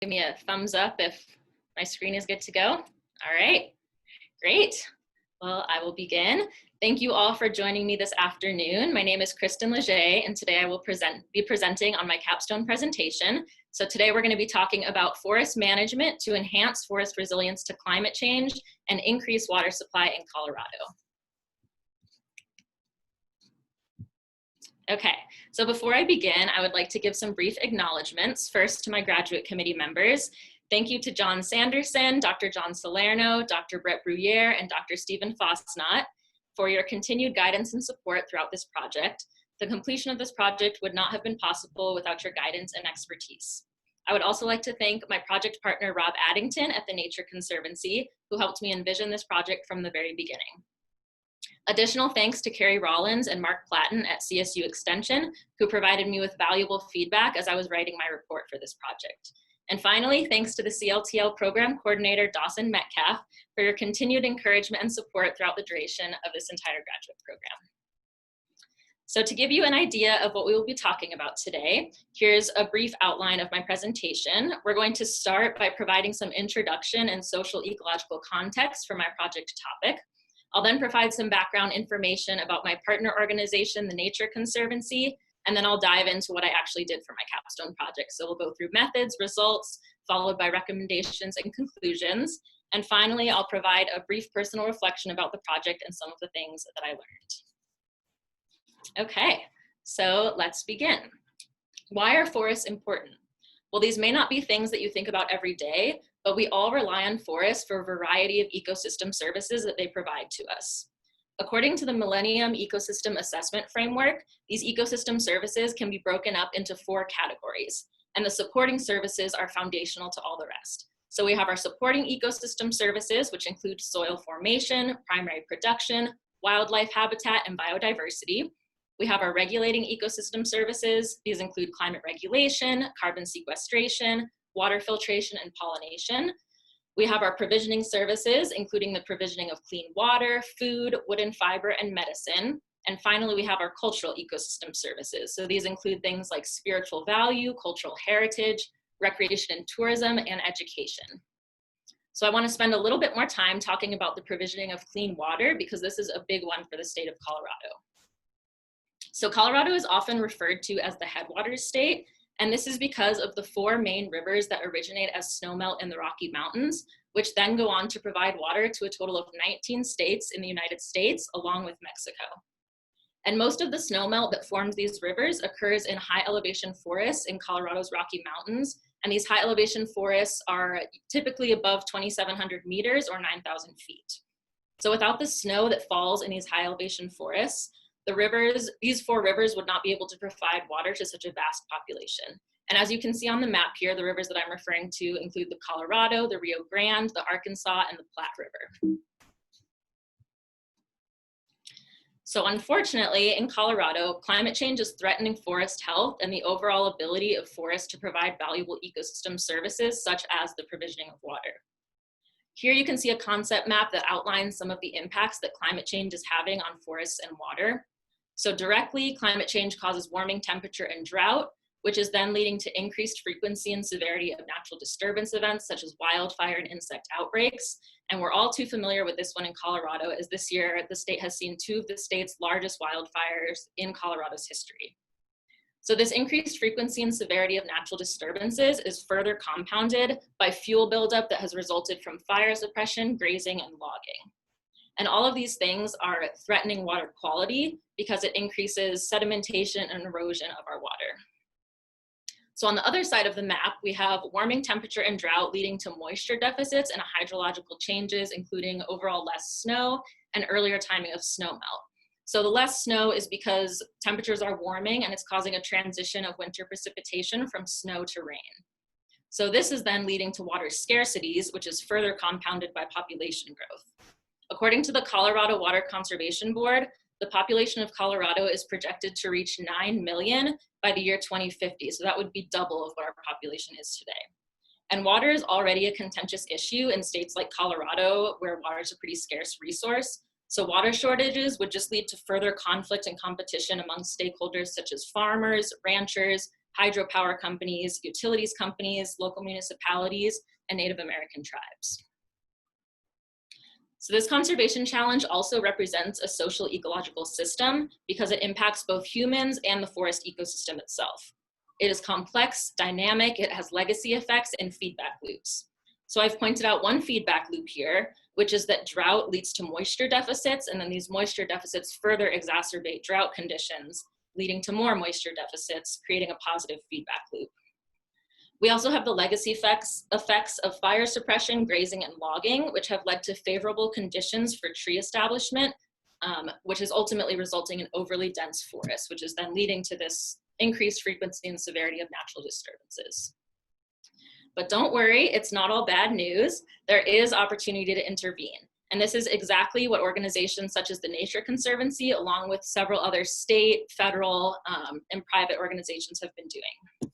Give me a thumbs up if my screen is good to go. All right, great. Well, I will begin. Thank you all for joining me this afternoon. My name is Kristin and today I will be presenting on my capstone presentation. So today we're going to be talking about forest management to enhance forest resilience to climate change and increase water supply in Colorado. Okay, so before I begin, I would like to give some brief acknowledgements. First, to my graduate committee members. Thank you to John Sanderson, Dr. John Salerno, Dr. Brett Bruyere, and Dr. Stephen Fosnot for your continued guidance and support throughout this project. The completion of this project would not have been possible without your guidance and expertise. I would also like to thank my project partner, Rob Addington at the Nature Conservancy, who helped me envision this project from the very beginning. Additional thanks to Carrie Rollins and Mark Platten at CSU Extension, who provided me with valuable feedback as I was writing my report for this project. And finally, thanks to the CLTL program coordinator, Dawson Metcalf, for your continued encouragement and support throughout the duration of this entire graduate program. So to give you an idea of what we will be talking about today, here's a brief outline of my presentation. We're going to start by providing some introduction and social ecological context for my project topic. I'll then provide some background information about my partner organization, the Nature Conservancy, and then I'll dive into what I actually did for my capstone project. So we'll go through methods, results, followed by recommendations and conclusions. And finally, I'll provide a brief personal reflection about the project and some of the things that I learned. Okay, so let's begin. Why are forests important? Well, these may not be things that you think about every day, but we all rely on forests for a variety of ecosystem services that they provide to us. According to the Millennium Ecosystem Assessment Framework, these ecosystem services can be broken up into 4 categories, and the supporting services are foundational to all the rest. So we have our supporting ecosystem services, which include soil formation, primary production, wildlife habitat, and biodiversity. We have our regulating ecosystem services. These include climate regulation, carbon sequestration, water filtration, and pollination. We have our provisioning services, including the provisioning of clean water, food, wood and fiber, and medicine. And finally, we have our cultural ecosystem services. So these include things like spiritual value, cultural heritage, recreation and tourism, and education. So I want to spend a little bit more time talking about the provisioning of clean water because this is a big one for the state of Colorado. So Colorado is often referred to as the headwaters state, and this is because of the 4 main rivers that originate as snowmelt in the Rocky Mountains, which then go on to provide water to a total of 19 states in the United States, along with Mexico. And most of the snowmelt that forms these rivers occurs in high elevation forests in Colorado's Rocky Mountains, and these high elevation forests are typically above 2,700 meters or 9,000 feet. So without the snow that falls in these high elevation forests, these 4 rivers would not be able to provide water to such a vast population. And as you can see on the map here, the rivers that I'm referring to include the Colorado, the Rio Grande, the Arkansas, and the Platte River. So unfortunately, in Colorado, climate change is threatening forest health and the overall ability of forests to provide valuable ecosystem services, such as the provisioning of water. Here you can see a concept map that outlines some of the impacts that climate change is having on forests and water. So directly, climate change causes warming temperature and drought, which is then leading to increased frequency and severity of natural disturbance events such as wildfire and insect outbreaks. And we're all too familiar with this one in Colorado, as this year the state has seen 2 of the state's largest wildfires in Colorado's history. So this increased frequency and severity of natural disturbances is further compounded by fuel buildup that has resulted from fire suppression, grazing, and logging. And all of these things are threatening water quality because it increases sedimentation and erosion of our water. So on the other side of the map, we have warming temperature and drought leading to moisture deficits and hydrological changes, including overall less snow and earlier timing of snowmelt. So the less snow is because temperatures are warming and it's causing a transition of winter precipitation from snow to rain. So this is then leading to water scarcities, which is further compounded by population growth. According to the Colorado Water Conservation Board, the population of Colorado is projected to reach 9 million by the year 2050. So that would be double of what our population is today. And water is already a contentious issue in states like Colorado, where water is a pretty scarce resource. So water shortages would just lead to further conflict and competition among stakeholders such as farmers, ranchers, hydropower companies, utilities companies, local municipalities, and Native American tribes. So this conservation challenge also represents a social ecological system because it impacts both humans and the forest ecosystem itself. It is complex, dynamic, it has legacy effects and feedback loops. So I've pointed out one feedback loop here, which is that drought leads to moisture deficits, and then these moisture deficits further exacerbate drought conditions, leading to more moisture deficits, creating a positive feedback loop. We also have the legacy effects of fire suppression, grazing, and logging, which have led to favorable conditions for tree establishment, which is ultimately resulting in overly dense forests, which is then leading to this increased frequency and severity of natural disturbances. But don't worry, it's not all bad news. There is opportunity to intervene. And this is exactly what organizations such as the Nature Conservancy, along with several other state, federal, and private organizations have been doing.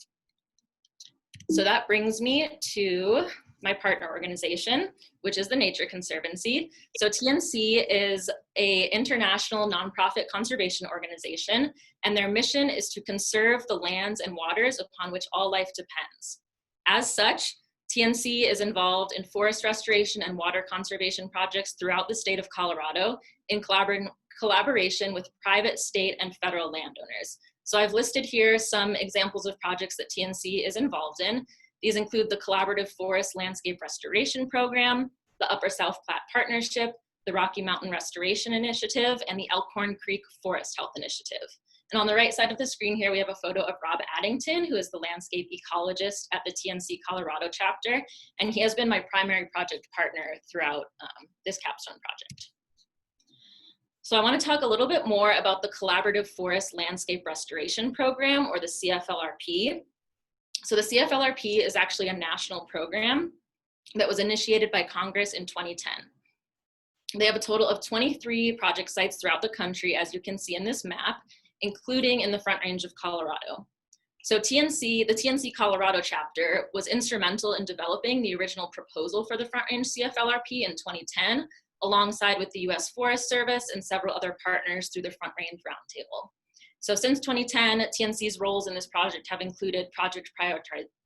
So that brings me to my partner organization, which is the Nature Conservancy. So TNC is an international nonprofit conservation organization, and their mission is to conserve the lands and waters upon which all life depends. As such, TNC is involved in forest restoration and water conservation projects throughout the state of Colorado in collaboration with private, state, and federal landowners. So I've listed here some examples of projects that TNC is involved in. These include the Collaborative Forest Landscape Restoration Program, the Upper South Platte Partnership, the Rocky Mountain Restoration Initiative, and the Elkhorn Creek Forest Health Initiative. And on the right side of the screen here, we have a photo of Rob Addington, who is the landscape ecologist at the TNC Colorado chapter, and he has been my primary project partner throughout this capstone project. So I want to talk a little bit more about the Collaborative Forest Landscape Restoration Program, or the CFLRP. So the CFLRP is actually a national program that was initiated by Congress in 2010. They have a total of 23 project sites throughout the country, as you can see in this map, including in the Front Range of Colorado. So the TNC Colorado chapter was instrumental in developing the original proposal for the Front Range CFLRP in 2010, alongside with the U.S. Forest Service and several other partners through the Front Range Roundtable. So since 2010, TNC's roles in this project have included project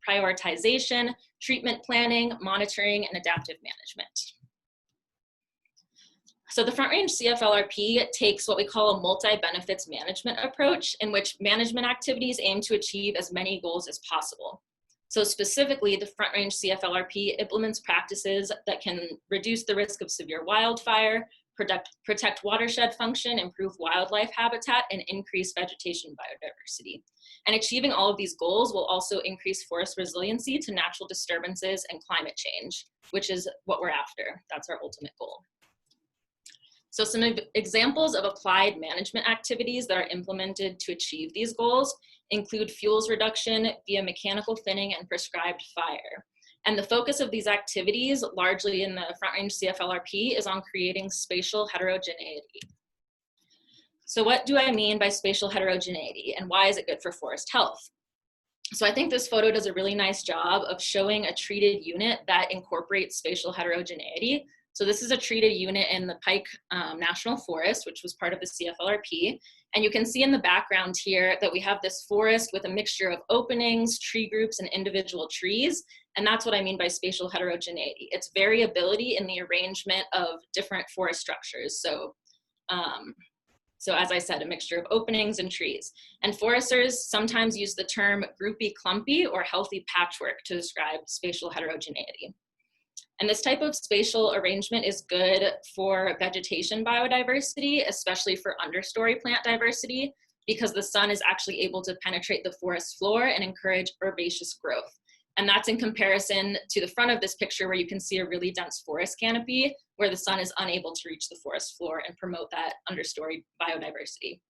prioritization, treatment planning, monitoring, and adaptive management. So the Front Range CFLRP takes what we call a multi-benefits management approach, in which management activities aim to achieve as many goals as possible. So specifically, the Front Range CFLRP implements practices that can reduce the risk of severe wildfire, protect watershed function, improve wildlife habitat, and increase vegetation biodiversity. And achieving all of these goals will also increase forest resiliency to natural disturbances and climate change, which is what we're after. That's our ultimate goal. So some examples of applied management activities that are implemented to achieve these goals include fuels reduction via mechanical thinning and prescribed fire. And the focus of these activities, largely in the Front Range CFLRP, is on creating spatial heterogeneity. So what do I mean by spatial heterogeneity, and why is it good for forest health? So I think this photo does a really nice job of showing a treated unit that incorporates spatial heterogeneity. So this is a treated unit in the Pike National Forest, which was part of the CFLRP. And you can see in the background here that we have this forest with a mixture of openings, tree groups, and individual trees. And that's what I mean by spatial heterogeneity. It's variability in the arrangement of different forest structures. So as I said, a mixture of openings and trees. And foresters sometimes use the term groupy clumpy or healthy patchwork to describe spatial heterogeneity. And this type of spatial arrangement is good for vegetation biodiversity, especially for understory plant diversity, because the sun is actually able to penetrate the forest floor and encourage herbaceous growth. And that's in comparison to the front of this picture, where you can see a really dense forest canopy where the sun is unable to reach the forest floor and promote that understory biodiversity.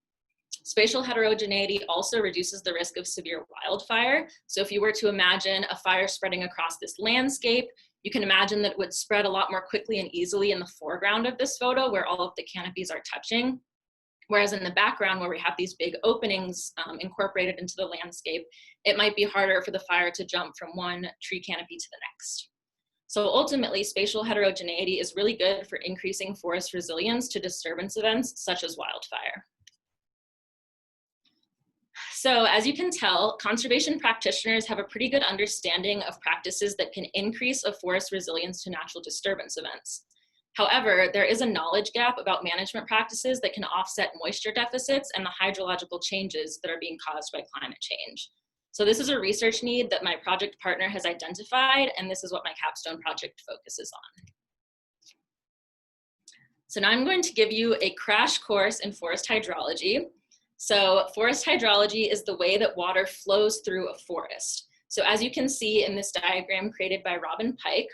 Spatial heterogeneity also reduces the risk of severe wildfire. So if you were to imagine a fire spreading across this landscape, you can imagine that it would spread a lot more quickly and easily in the foreground of this photo, where all of the canopies are touching. Whereas in the background, where we have these big openings incorporated into the landscape, it might be harder for the fire to jump from one tree canopy to the next. So ultimately, spatial heterogeneity is really good for increasing forest resilience to disturbance events such as wildfire. So as you can tell, conservation practitioners have a pretty good understanding of practices that can increase a forest resilience to natural disturbance events. However, there is a knowledge gap about management practices that can offset moisture deficits and the hydrological changes that are being caused by climate change. So this is a research need that my project partner has identified, and this is what my capstone project focuses on. So now I'm going to give you a crash course in forest hydrology. So forest hydrology is the way that water flows through a forest. So as you can see in this diagram created by Robin Pike,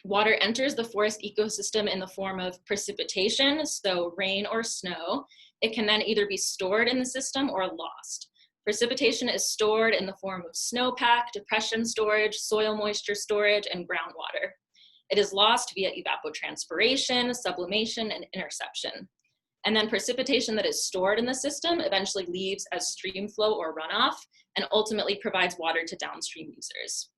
water enters the forest ecosystem in the form of precipitation, so rain or snow. It can then either be stored in the system or lost. Precipitation is stored in the form of snowpack, depression storage, soil moisture storage, and groundwater. It is lost via evapotranspiration, sublimation, and interception. And then precipitation that is stored in the system eventually leaves as stream flow or runoff and ultimately provides water to downstream users.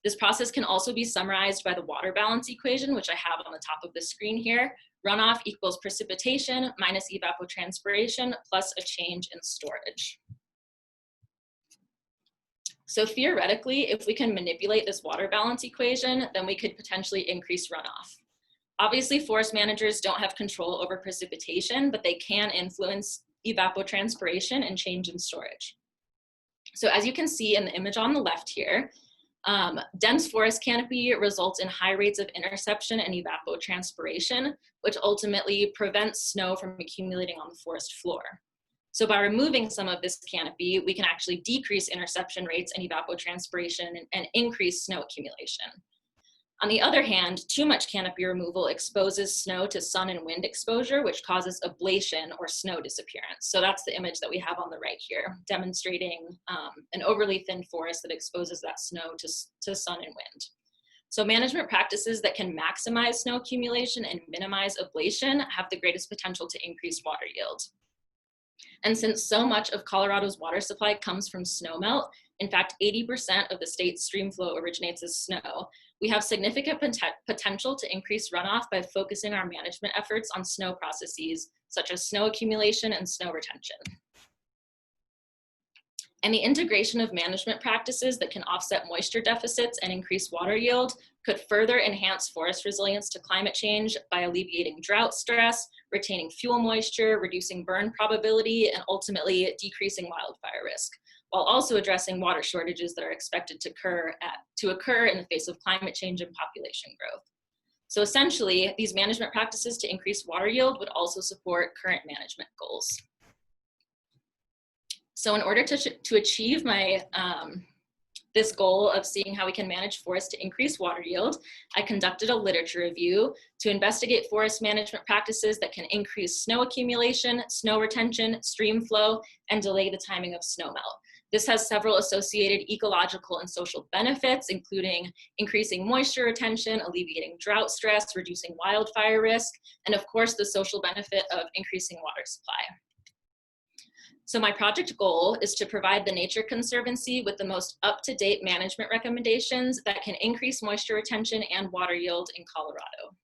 This process can also be summarized by the water balance equation, which I have on the top of the screen here. Runoff equals precipitation minus evapotranspiration plus a change in storage. So theoretically, if we can manipulate this water balance equation, then we could potentially increase runoff. Obviously, forest managers don't have control over precipitation, but they can influence evapotranspiration and change in storage. So as you can see in the image on the left here, dense forest canopy results in high rates of interception and evapotranspiration, which ultimately prevents snow from accumulating on the forest floor. So by removing some of this canopy, we can actually decrease interception rates and evapotranspiration and increase snow accumulation. On the other hand, too much canopy removal exposes snow to sun and wind exposure, which causes ablation or snow disappearance. So that's the image that we have on the right here, demonstrating an overly thin forest that exposes that snow to sun and wind. So management practices that can maximize snow accumulation and minimize ablation have the greatest potential to increase water yield. And since so much of Colorado's water supply comes from snowmelt, in fact, 80% of the state's stream flow originates as snow, we have significant potential to increase runoff by focusing our management efforts on snow processes, such as snow accumulation and snow retention. And the integration of management practices that can offset moisture deficits and increase water yield could further enhance forest resilience to climate change by alleviating drought stress, retaining fuel moisture, reducing burn probability, and ultimately decreasing wildfire risk, while also addressing water shortages that are expected to occur in the face of climate change and population growth. So essentially, these management practices to increase water yield would also support current management goals. So in order to achieve my this goal of seeing how we can manage forests to increase water yield, I conducted a literature review to investigate forest management practices that can increase snow accumulation, snow retention, stream flow, and delay the timing of snowmelt. This has several associated ecological and social benefits, including increasing moisture retention, alleviating drought stress, reducing wildfire risk, and of course, the social benefit of increasing water supply. So my project goal is to provide the Nature Conservancy with the most up-to-date management recommendations that can increase moisture retention and water yield in Colorado.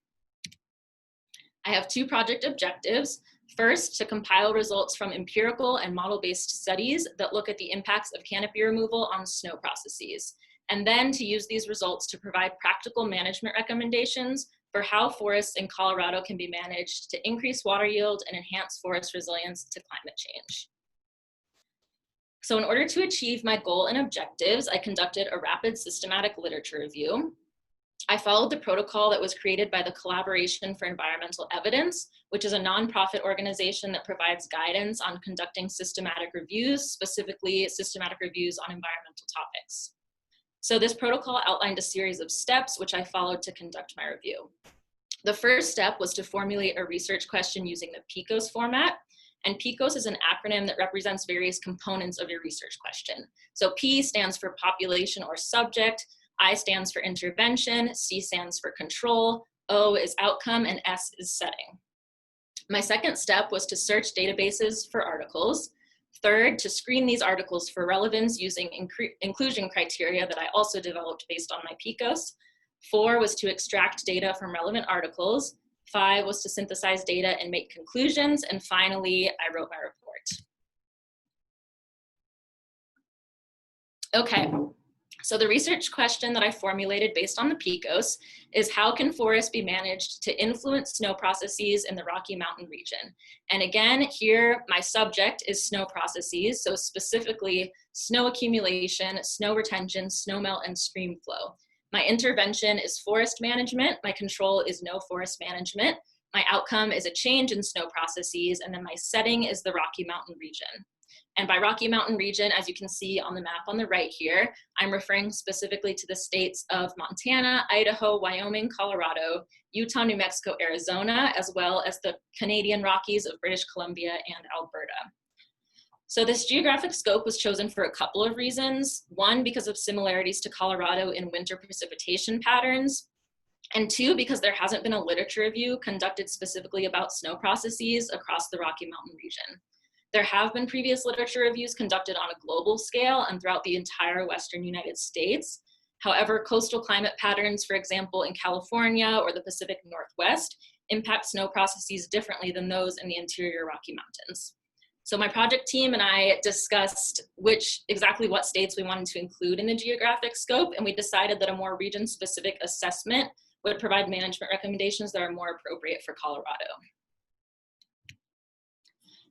I have two project objectives. First, to compile results from empirical and model-based studies that look at the impacts of canopy removal on snow processes, and then to use these results to provide practical management recommendations for how forests in Colorado can be managed to increase water yield and enhance forest resilience to climate change. So in order to achieve my goal and objectives, I conducted a rapid systematic literature review. I followed the protocol that was created by the Collaboration for Environmental Evidence, which is a nonprofit organization that provides guidance on conducting systematic reviews, specifically systematic reviews on environmental topics. So this protocol outlined a series of steps which I followed to conduct my review. The first step was to formulate a research question using the PICOS format. And PICOS is an acronym that represents various components of your research question. So P stands for population or subject, I stands for intervention, C stands for control, O is outcome, and S is setting. My second step was to search databases for articles. Third, to screen these articles for relevance using inclusion criteria that I also developed based on my PICOS. 4 was to extract data from relevant articles. 5 was to synthesize data and make conclusions. And finally, I wrote my report. Okay, so the research question that I formulated based on the PICOS is how can forests be managed to influence snow processes in the Rocky Mountain region? And again, here my subject is snow processes, so specifically snow accumulation, snow retention, snowmelt, and stream flow. My intervention is forest management, my control is no forest management, my outcome is a change in snow processes, and then my setting is the Rocky Mountain region. And by Rocky Mountain region, as you can see on the map on the right here, I'm referring specifically to the states of Montana, Idaho, Wyoming, Colorado, Utah, New Mexico, Arizona, as well as the Canadian Rockies of British Columbia and Alberta. So this geographic scope was chosen for a couple of reasons. One, because of similarities to Colorado in winter precipitation patterns. And two, because there hasn't been a literature review conducted specifically about snow processes across the Rocky Mountain region. There have been previous literature reviews conducted on a global scale and throughout the entire Western United States. However, coastal climate patterns, for example, in California or the Pacific Northwest, impact snow processes differently than those in the interior Rocky Mountains. So my project team and I discussed exactly what states we wanted to include in the geographic scope, and we decided that a more region-specific assessment would provide management recommendations that are more appropriate for Colorado.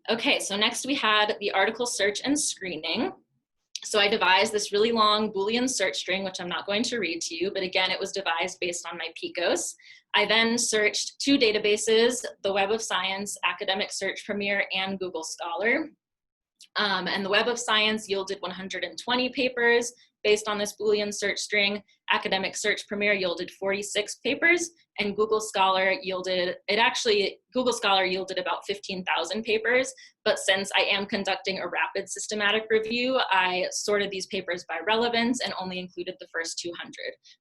Okay, so next we had the article search and screening. So I devised this really long Boolean search string, which I'm not going to read to you, but again, it was devised based on my PICOS. I then searched two databases, the Web of Science, Academic Search Premier, and Google Scholar. And the Web of Science yielded 120 papers based on this Boolean search string. Academic Search Premier yielded 46 papers, and Google Scholar yielded about 15,000 papers. But since I am conducting a rapid systematic review, I sorted these papers by relevance and only included the first 200,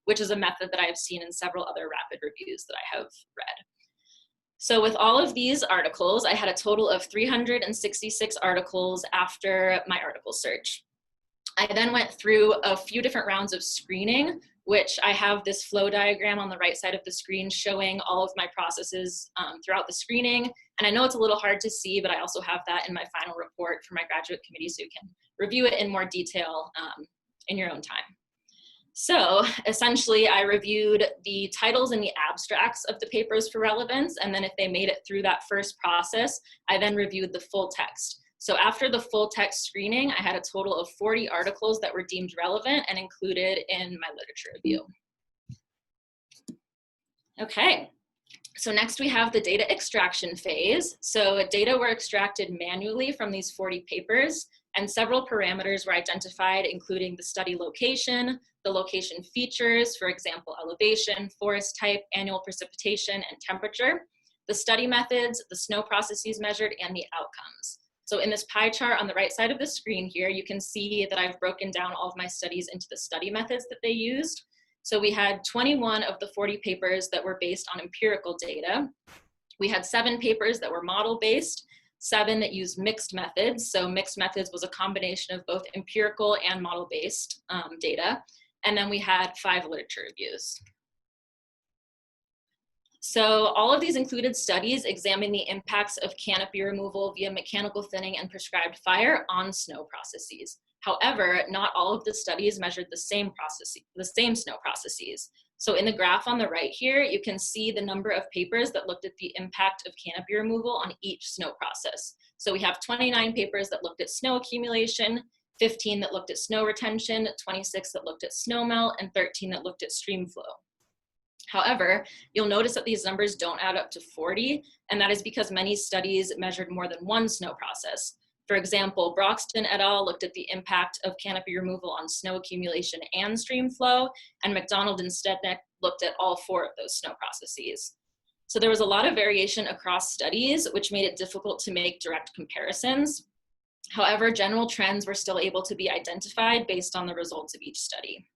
which is a method that I've seen in several other rapid reviews that I have read. So with all of these articles, I had a total of 366 articles after my article search. I then went through a few different rounds of screening, which I have this flow diagram on the right side of the screen showing all of my processes throughout the screening. And I know it's a little hard to see, but I also have that in my final report for my graduate committee so you can review it in more detail in your own time. So essentially, I reviewed the titles and the abstracts of the papers for relevance, and then if they made it through that first process, I then reviewed the full text. So after the full text screening, I had a total of 40 articles that were deemed relevant and included in my literature review. Okay, so next we have the data extraction phase. So data were extracted manually from these 40 papers, and several parameters were identified, including the study location, the location features, for example, elevation, forest type, annual precipitation, and temperature, the study methods, the snow processes measured, and the outcomes. So in this pie chart on the right side of the screen here, you can see that I've broken down all of my studies into the study methods that they used. So we had 21 of the 40 papers that were based on empirical data. We had 7 papers that were model-based, 7 that used mixed methods. So mixed methods was a combination of both empirical and model-based data. And then we had 5 literature reviews. So all of these included studies examining the impacts of canopy removal via mechanical thinning and prescribed fire on snow processes. However, not all of the studies measured the same snow processes. So in the graph on the right here, you can see the number of papers that looked at the impact of canopy removal on each snow process. So we have 29 papers that looked at snow accumulation, 15 that looked at snow retention, 26 that looked at snowmelt, and 13 that looked at stream flow. However, you'll notice that these numbers don't add up to 40, and that is because many studies measured more than one snow process. For example, Broxton et al. Looked at the impact of canopy removal on snow accumulation and stream flow, and McDonald and Stednick looked at all 4 of those snow processes. So there was a lot of variation across studies, which made it difficult to make direct comparisons. However, general trends were still able to be identified based on the results of each study.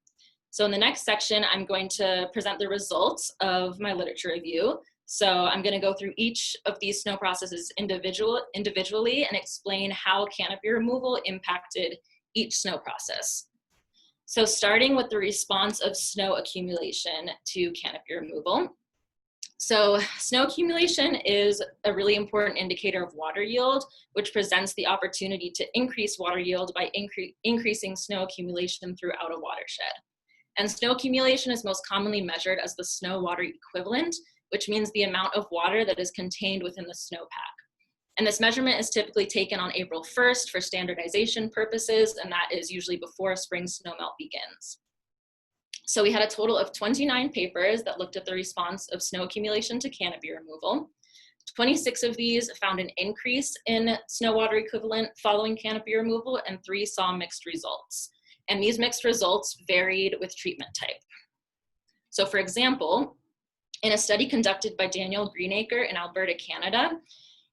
So in the next section, I'm going to present the results of my literature review. So I'm going to go through each of these snow processes individually and explain how canopy removal impacted each snow process. So starting with the response of snow accumulation to canopy removal. So snow accumulation is a really important indicator of water yield, which presents the opportunity to increase water yield by increasing snow accumulation throughout a watershed. And snow accumulation is most commonly measured as the snow water equivalent, which means the amount of water that is contained within the snowpack. And this measurement is typically taken on April 1st for standardization purposes, and that is usually before spring snowmelt begins. So we had a total of 29 papers that looked at the response of snow accumulation to canopy removal. 26 of these found an increase in snow water equivalent following canopy removal, and 3 saw mixed results. And these mixed results varied with treatment type. So for example, in a study conducted by Daniel Greenacre in Alberta, Canada,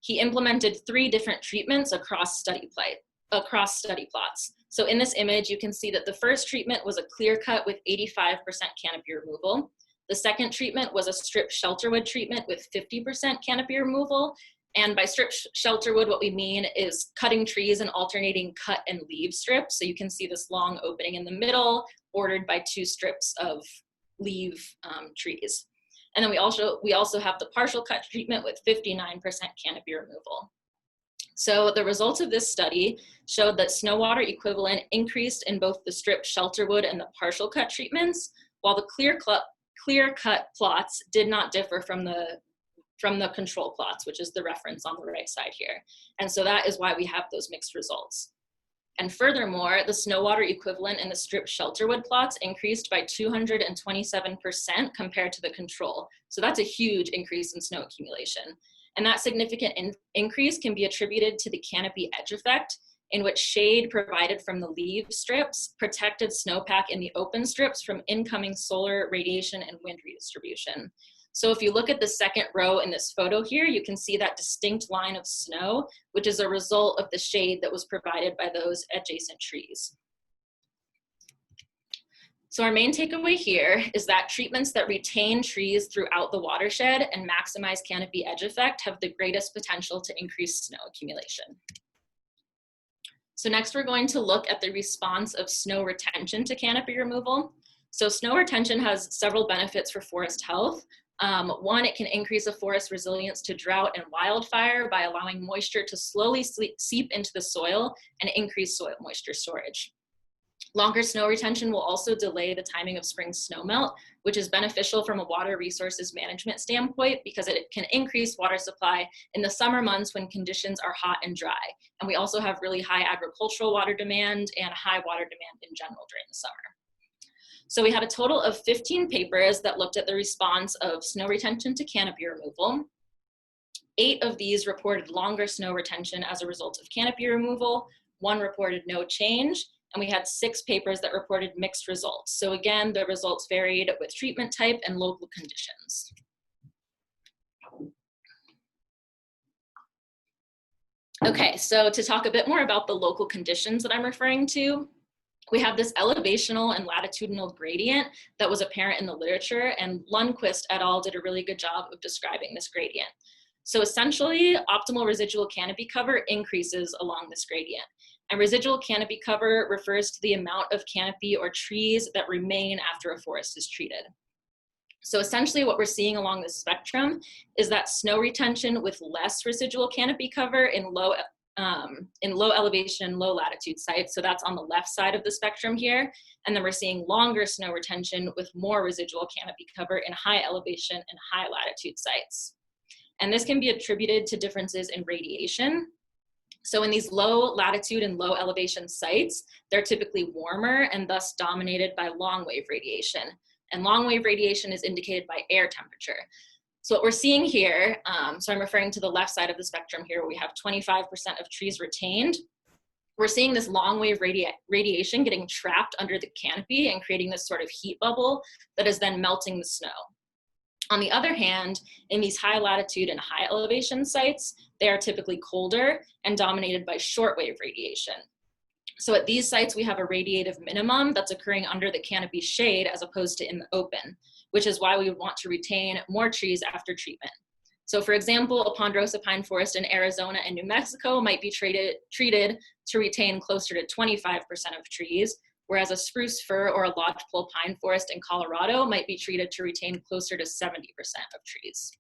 he implemented 3 different treatments across study plots. So in this image, you can see that the first treatment was a clear cut with 85% canopy removal. The second treatment was a strip shelterwood treatment with 50% canopy removal. And by strip shelterwood, what we mean is cutting trees and alternating cut and leave strips. So you can see this long opening in the middle, bordered by 2 strips of leave trees. And then we also have the partial cut treatment with 59% canopy removal. So the results of this study showed that snow water equivalent increased in both the strip shelterwood and the partial cut treatments, while the clear cut plots did not differ from the control plots, which is the reference on the right side here. And so that is why we have those mixed results. And furthermore, the snow water equivalent in the strip shelterwood plots increased by 227% compared to the control. So that's a huge increase in snow accumulation. And that significant increase can be attributed to the canopy edge effect, in which shade provided from the leaf strips protected snowpack in the open strips from incoming solar radiation and wind redistribution. So if you look at the second row in this photo here, you can see that distinct line of snow, which is a result of the shade that was provided by those adjacent trees. So our main takeaway here is that treatments that retain trees throughout the watershed and maximize canopy edge effect have the greatest potential to increase snow accumulation. So next we're going to look at the response of snow retention to canopy removal. So snow retention has several benefits for forest health. One, it can increase a forest resilience to drought and wildfire by allowing moisture to slowly seep into the soil and increase soil moisture storage. Longer snow retention will also delay the timing of spring snowmelt, which is beneficial from a water resources management standpoint because it can increase water supply in the summer months when conditions are hot and dry. And we also have really high agricultural water demand and high water demand in general during the summer. So we had a total of 15 papers that looked at the response of snow retention to canopy removal. 8 of these reported longer snow retention as a result of canopy removal. 1 reported no change. And we had 6 papers that reported mixed results. So again, the results varied with treatment type and local conditions. Okay, so to talk a bit more about the local conditions that I'm referring to, we have this elevational and latitudinal gradient that was apparent in the literature, and Lundquist et al. Did a really good job of describing this gradient. So essentially, optimal residual canopy cover increases along this gradient. And residual canopy cover refers to the amount of canopy or trees that remain after a forest is treated. So essentially what we're seeing along the spectrum is that snow retention with less residual canopy cover in low elevation, low latitude sites. So that's on the left side of the spectrum here. And then we're seeing longer snow retention with more residual canopy cover in high elevation and high latitude sites. And this can be attributed to differences in radiation. So in these low latitude and low elevation sites, they're typically warmer and thus dominated by long wave radiation. And long wave radiation is indicated by air temperature. So what we're seeing here, so I'm referring to the left side of the spectrum here, where we have 25% of trees retained. We're seeing this long wave radiation getting trapped under the canopy and creating this sort of heat bubble that is then melting the snow. On the other hand, in these high latitude and high elevation sites, they are typically colder and dominated by shortwave radiation. So at these sites, we have a radiative minimum that's occurring under the canopy shade as opposed to in the open, which is why we would want to retain more trees after treatment. So for example, a ponderosa pine forest in Arizona and New Mexico might be treated to retain closer to 25% of trees, whereas a spruce fir or a lodgepole pine forest in Colorado might be treated to retain closer to 70% of trees.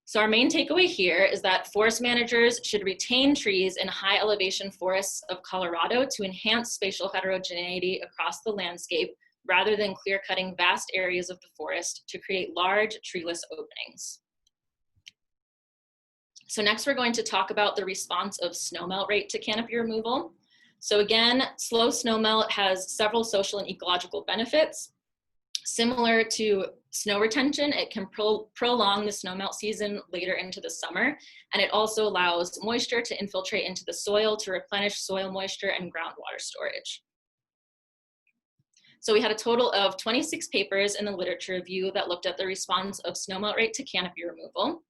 So our main takeaway here is that forest managers should retain trees in high elevation forests of Colorado to enhance spatial heterogeneity across the landscape, rather than clear-cutting vast areas of the forest to create large treeless openings. So next we're going to talk about the response of snowmelt rate to canopy removal. So again, slow snowmelt has several social and ecological benefits. Similar to snow retention, it can prolong the snowmelt season later into the summer, and it also allows moisture to infiltrate into the soil to replenish soil moisture and groundwater storage. So we had a total of 26 papers in the literature review that looked at the response of snowmelt rate to canopy removal.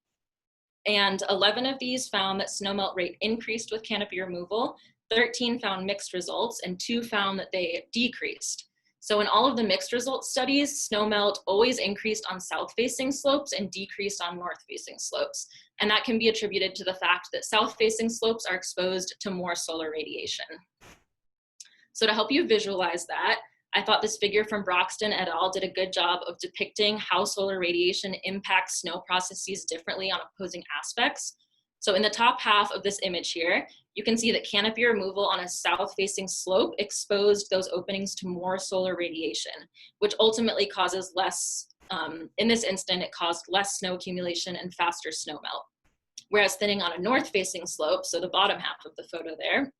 And 11 of these found that snowmelt rate increased with canopy removal, 13 found mixed results, and 2 found that they decreased. So in all of the mixed results studies, snowmelt always increased on south-facing slopes and decreased on north-facing slopes. And that can be attributed to the fact that south-facing slopes are exposed to more solar radiation. So to help you visualize that, I thought this figure from Broxton et al. Did a good job of depicting how solar radiation impacts snow processes differently on opposing aspects. So in the top half of this image here, you can see that canopy removal on a south-facing slope exposed those openings to more solar radiation, which ultimately causes less, in this instant, it caused less snow accumulation and faster snow melt. Whereas thinning on a north-facing slope, so the bottom half of the photo there,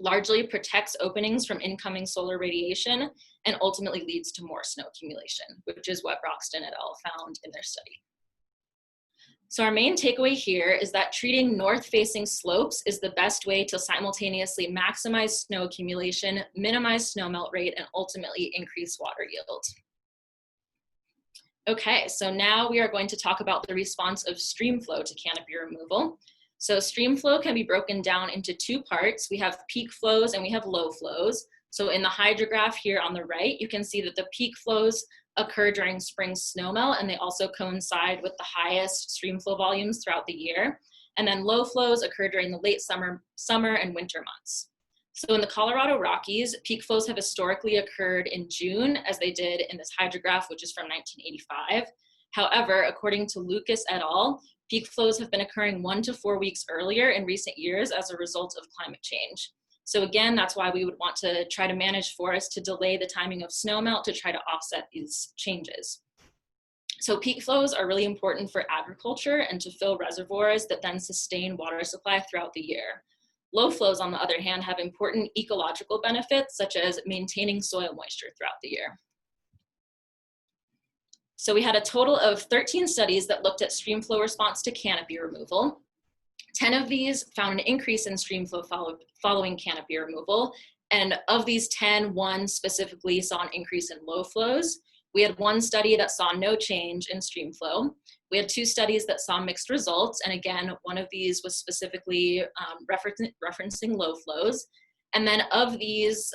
largely protects openings from incoming solar radiation and ultimately leads to more snow accumulation, which is what Broxton et al. Found in their study. So our main takeaway here is that treating north-facing slopes is the best way to simultaneously maximize snow accumulation, minimize snowmelt rate, and ultimately increase water yield. Okay, so now we are going to talk about the response of stream flow to canopy removal. So stream flow can be broken down into 2 parts. We have peak flows and we have low flows. So in the hydrograph here on the right, you can see that the peak flows occur during spring snowmelt, and they also coincide with the highest stream flow volumes throughout the year. And then low flows occur during the late summer and winter months. So in the Colorado Rockies, peak flows have historically occurred in June, as they did in this hydrograph, which is from 1985. However, according to Lucas et al., peak flows have been occurring 1 to 4 weeks earlier in recent years as a result of climate change. So again, that's why we would want to try to manage forests to delay the timing of snowmelt to try to offset these changes. So peak flows are really important for agriculture and to fill reservoirs that then sustain water supply throughout the year. Low flows, on the other hand, have important ecological benefits, such as maintaining soil moisture throughout the year. So we had a total of 13 studies that looked at stream flow response to canopy removal. 10 of these found an increase in stream flow following canopy removal. And of these 10, 1 specifically saw an increase in low flows. We had 1 study that saw no change in stream flow. We had 2 studies that saw mixed results. And again, one of these was specifically referencing low flows. And then of these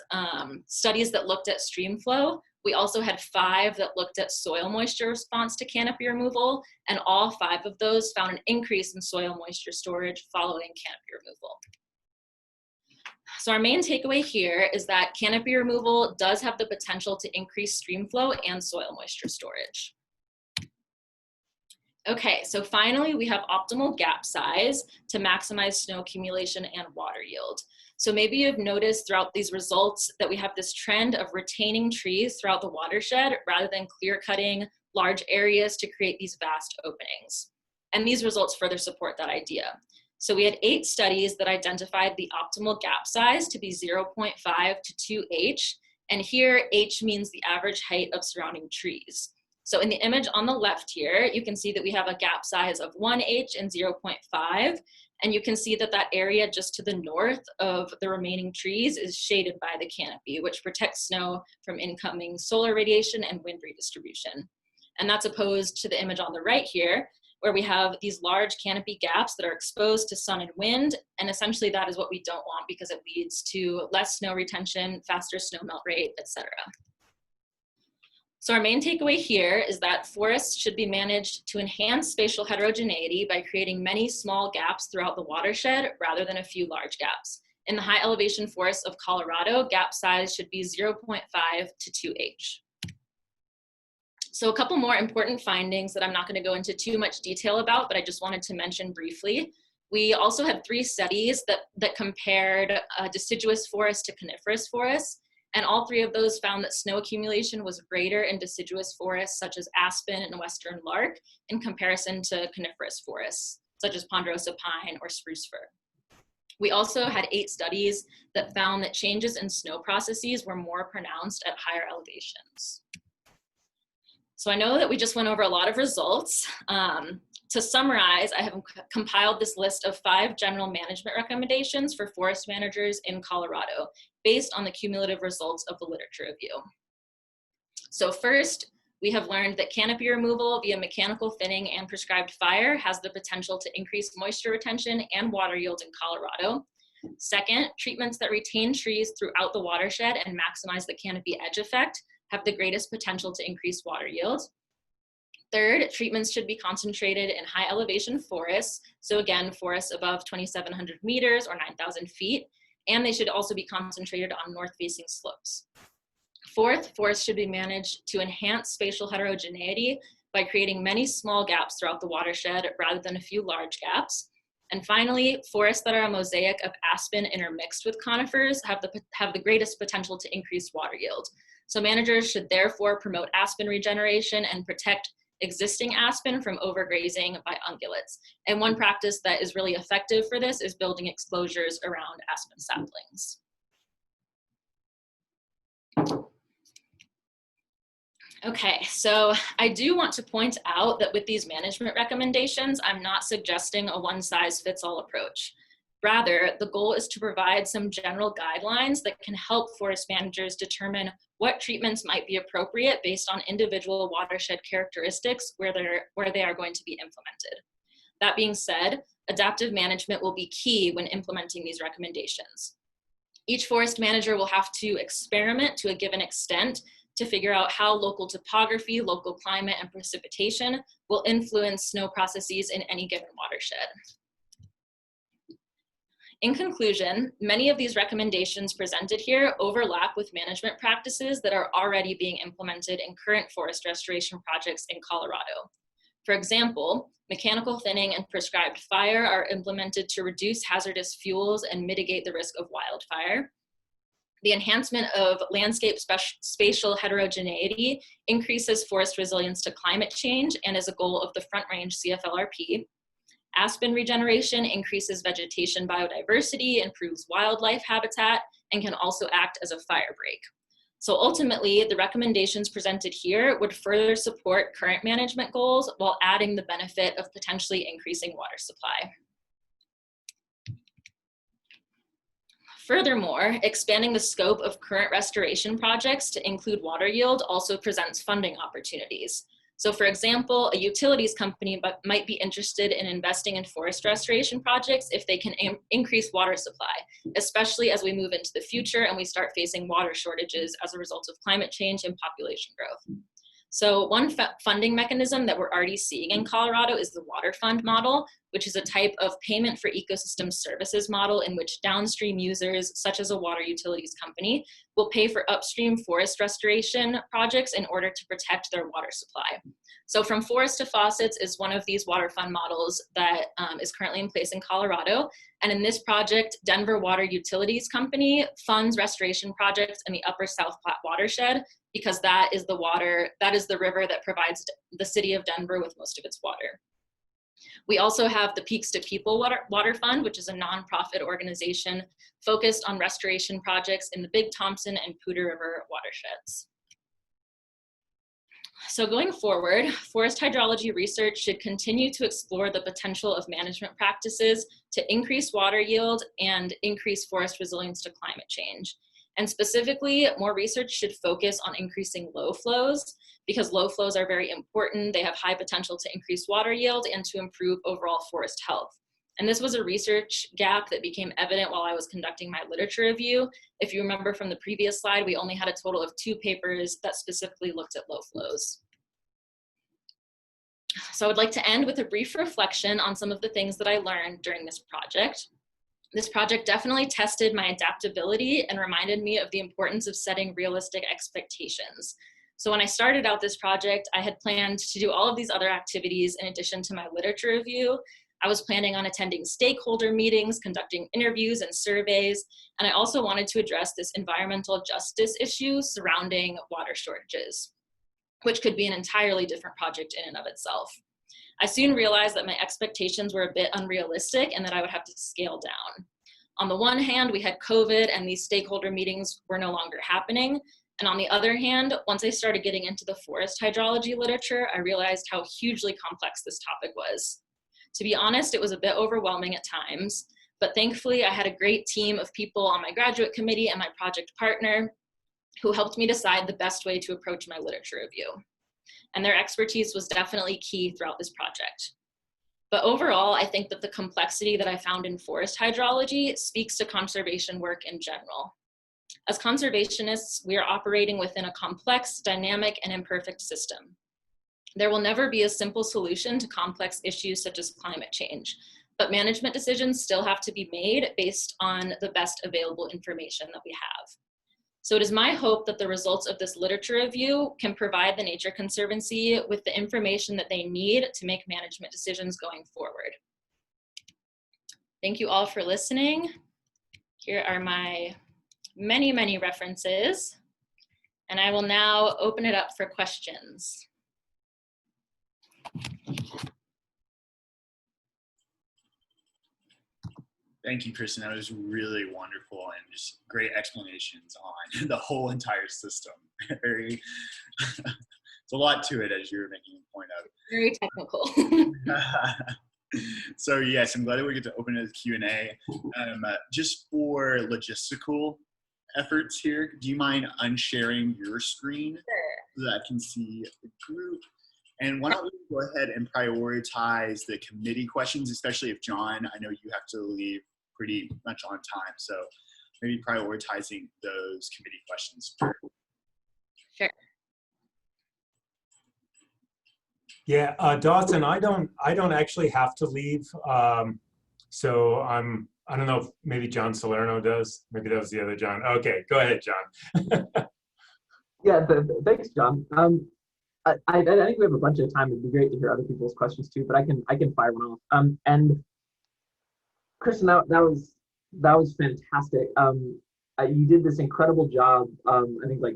studies that looked at stream flow, we also had 5 that looked at soil moisture response to canopy removal, and all 5 of those found an increase in soil moisture storage following canopy removal. So our main takeaway here is that canopy removal does have the potential to increase stream flow and soil moisture storage. Okay, so finally we have optimal gap size to maximize snow accumulation and water yield. So maybe you've noticed throughout these results that we have this trend of retaining trees throughout the watershed rather than clear cutting large areas to create these vast openings. And these results further support that idea. So we had 8 studies that identified the optimal gap size to be 0.5 to 2H. And here H means the average height of surrounding trees. So in the image on the left here, you can see that we have a gap size of 1H and 0.5. And you can see that that area just to the north of the remaining trees is shaded by the canopy, which protects snow from incoming solar radiation and wind redistribution. And that's opposed to the image on the right here, where we have these large canopy gaps that are exposed to sun and wind. And essentially that is what we don't want because it leads to less snow retention, faster snow melt rate, etc. So our main takeaway here is that forests should be managed to enhance spatial heterogeneity by creating many small gaps throughout the watershed rather than a few large gaps. In the high elevation forests of Colorado, gap size should be 0.5 to 2H. So a couple more important findings that I'm not going to go into too much detail about, but I just wanted to mention briefly. We also had 3 studies that compared deciduous forests to coniferous forests, and all 3 of those found that snow accumulation was greater in deciduous forests such as aspen and western larch in comparison to coniferous forests such as ponderosa pine or spruce fir. We also had 8 studies that found that changes in snow processes were more pronounced at higher elevations. So I know that we just went over a lot of results. To summarize, I have compiled this list of 5 general management recommendations for forest managers in Colorado based on the cumulative results of the literature review. So first, we have learned that canopy removal via mechanical thinning and prescribed fire has the potential to increase moisture retention and water yield in Colorado. Second, treatments that retain trees throughout the watershed and maximize the canopy edge effect have the greatest potential to increase water yield. Third, treatments should be concentrated in high elevation forests. So again, forests above 2,700 meters or 9,000 feet, and they should also be concentrated on north-facing slopes. Fourth, forests should be managed to enhance spatial heterogeneity by creating many small gaps throughout the watershed rather than a few large gaps. And finally, forests that are a mosaic of aspen intermixed with conifers have the greatest potential to increase water yield. So managers should therefore promote aspen regeneration and protect existing aspen from overgrazing by ungulates. And one practice that is really effective for this is building exposures around aspen saplings. Okay, so I do want to point out that with these management recommendations, I'm not suggesting a one-size-fits-all approach. Rather, the goal is to provide some general guidelines that can help forest managers determine what treatments might be appropriate based on individual watershed characteristics where they are going to be implemented. That being said, adaptive management will be key when implementing these recommendations. Each forest manager will have to experiment to a given extent to figure out how local topography, local climate, and precipitation will influence snow processes in any given watershed. In conclusion, many of these recommendations presented here overlap with management practices that are already being implemented in current forest restoration projects in Colorado. For example, mechanical thinning and prescribed fire are implemented to reduce hazardous fuels and mitigate the risk of wildfire. The enhancement of landscape spatial heterogeneity increases forest resilience to climate change and is a goal of the Front Range CFLRP. Aspen regeneration increases vegetation biodiversity, improves wildlife habitat, and can also act as a fire break. So ultimately, the recommendations presented here would further support current management goals while adding the benefit of potentially increasing water supply. Furthermore, expanding the scope of current restoration projects to include water yield also presents funding opportunities. So for example, a utilities company might be interested in investing in forest restoration projects if they can increase water supply, especially as we move into the future and we start facing water shortages as a result of climate change and population growth. So one funding mechanism that we're already seeing in Colorado is the water fund model, which is a type of payment for ecosystem services model in which downstream users, such as a water utilities company, will pay for upstream forest restoration projects in order to protect their water supply. So From Forest to Faucets is one of these water fund models that is currently in place in Colorado. And in this project, Denver Water Utilities Company funds restoration projects in the Upper South Platte watershed because that is the river that provides the city of Denver with most of its water. We also have the Peaks to People Water Fund, which is a nonprofit organization focused on restoration projects in the Big Thompson and Poudre River watersheds. So going forward, forest hydrology research should continue to explore the potential of management practices to increase water yield and increase forest resilience to climate change. And specifically, more research should focus on increasing low flows because low flows are very important. They have high potential to increase water yield and to improve overall forest health. And this was a research gap that became evident while I was conducting my literature review. If you remember from the previous slide, we only had a total of 2 papers that specifically looked at low flows. So I would like to end with a brief reflection on some of the things that I learned during this project. This project definitely tested my adaptability and reminded me of the importance of setting realistic expectations. So when I started out this project, I had planned to do all of these other activities in addition to my literature review. I was planning on attending stakeholder meetings, conducting interviews and surveys, and I also wanted to address this environmental justice issue surrounding water shortages, which could be an entirely different project in and of itself. I soon realized that my expectations were a bit unrealistic and that I would have to scale down. On the one hand, we had COVID and these stakeholder meetings were no longer happening. And on the other hand, once I started getting into the forest hydrology literature, I realized how hugely complex this topic was. To be honest, it was a bit overwhelming at times, but thankfully I had a great team of people on my graduate committee and my project partner who helped me decide the best way to approach my literature review. And their expertise was definitely key throughout this project. But overall, I think that the complexity that I found in forest hydrology speaks to conservation work in general. As conservationists, we are operating within a complex, dynamic, and imperfect system. There will never be a simple solution to complex issues such as climate change, but management decisions still have to be made based on the best available information that we have. So it is my hope that the results of this literature review can provide the Nature Conservancy with the information that they need to make management decisions going forward. Thank you all for listening. Here are my many, many references, and I will now open it up for questions. Thank you, Kristin. That was really wonderful and just great explanations on the whole entire system. Very, it's a lot to it, as you were making a point of. Very technical. So yes, I'm glad that we get to open it to Q&A. Just for logistical efforts here, do you mind unsharing your screen? Sure. So that I can see the group? And why don't we go ahead and prioritize the committee questions, especially if John, I know you have to leave pretty much on time. So maybe prioritizing those committee questions first. Sure. Yeah, Dawson, I don't actually have to leave. So I don't know if maybe John Salerno does. Maybe that was the other John. Okay, go ahead, John. Yeah, thanks, John. I think we have a bunch of time. It'd be great to hear other people's questions too, but I can fire one off. And Kristin, that was fantastic. You did this incredible job. I think like